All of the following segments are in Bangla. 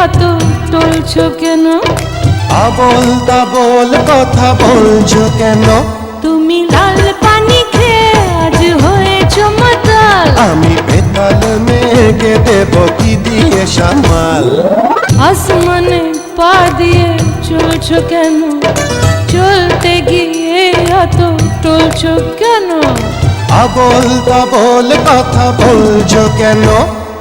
অত টলছো কেন? আবোল তাবোল কথা বলছো কেন? তুমি লাল পানি খেয়ে আজ হয়েছো মাতাল। আমি বেতাল মেঘে দেব কি দিয়ে সামাল? আসমানে পা দিয়ে চলছো কেন? চলতে গিয়ে অত টলছো কেন? আবোল তাবোল কথা বলছো কেন?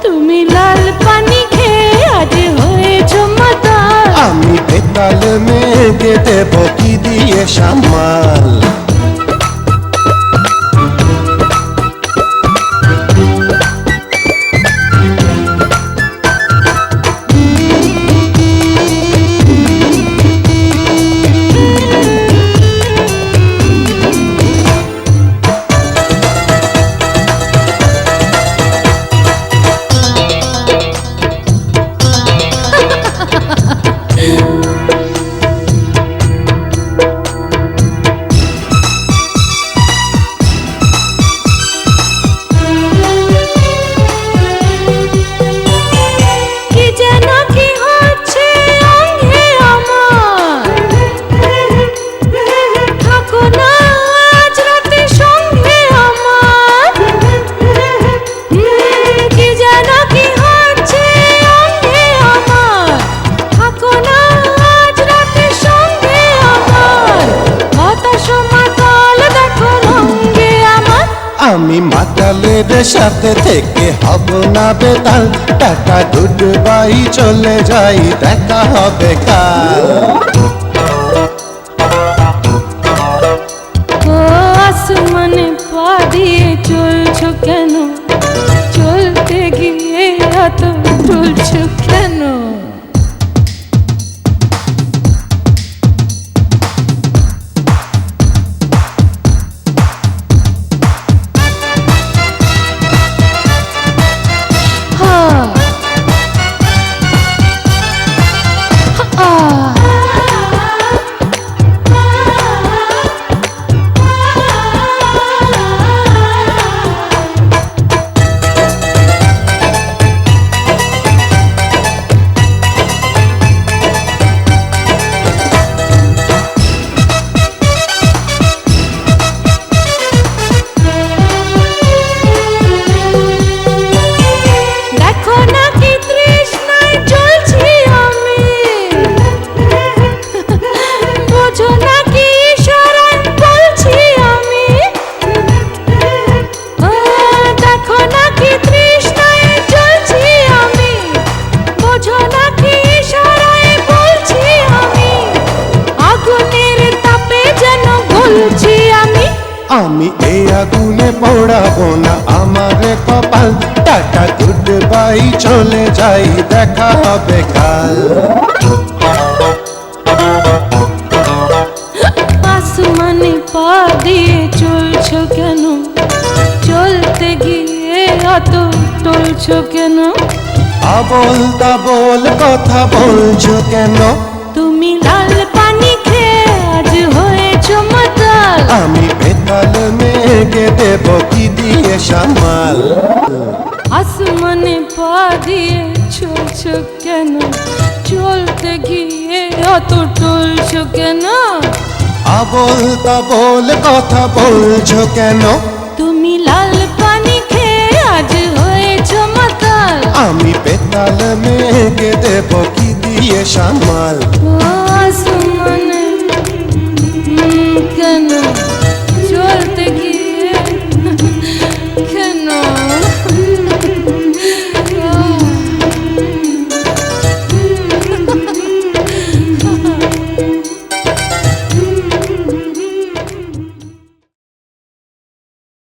তুমি লাল পানি খেয়ে আজ হয়েছো মাতাল। আমি বেতাল মেঘে দেব কি দিয়ে সামাল? কি যেন কি হচ্ছে অঙ্গে আমার, থাকো না আজ রাতে সঙ্গে আমার। কি যেন কি হচ্ছে অঙ্গে আমার, থাকো না আজ রাতে সঙ্গে আমার। হতাশ মাতাল দেখো রঙ্গে আমার। আমি মাতালের সাথে থেকে হব না বেতাল, টাকা গুড বাই চলে যাই, দেখা হবে কাল। ও আসমানে পা দিয়ে চলছো কেন? চলতে গিয়ে এত টলছো কেন? দেখো না কি তৃষ্ণায় জ্বলছি আমি, বোঝো না কি ইশারায় বলছি আমি। দেখো না কি তৃষ্ণায় জ্বলছি আমি, বোঝো না কি ইশারায় বলছি আমি। আগুনের তাপে যেন গলছি আমি। আমি এই আগুনে পড়াবো না আমার কপাল, টাটা গুড বাই চলে যাই, দেখা হবে কাল। আসমানে পা দিয়ে চলছো কেন? চলতে গিয়ে অত টলছো কেন? আবোল তাবোল কথা বলছো কেন? তুমি লাল পানি খেয়ে আজ হয়েছো মাতাল। আমি বেতাল মেঘে দেব কি দিয়ে সামাল? আসমানে পা দিয়ে চলছো কেন? চলতে গিয়ে অত টলছো কেন? আবোল তাবোল কথা বলছো কেন? তুমি লাল পানি খেয়ে আজ হয়েছো মাতাল। আমি বেতাল মেঘে দেব কি দিয়ে সামাল? ও আসমানে কেন?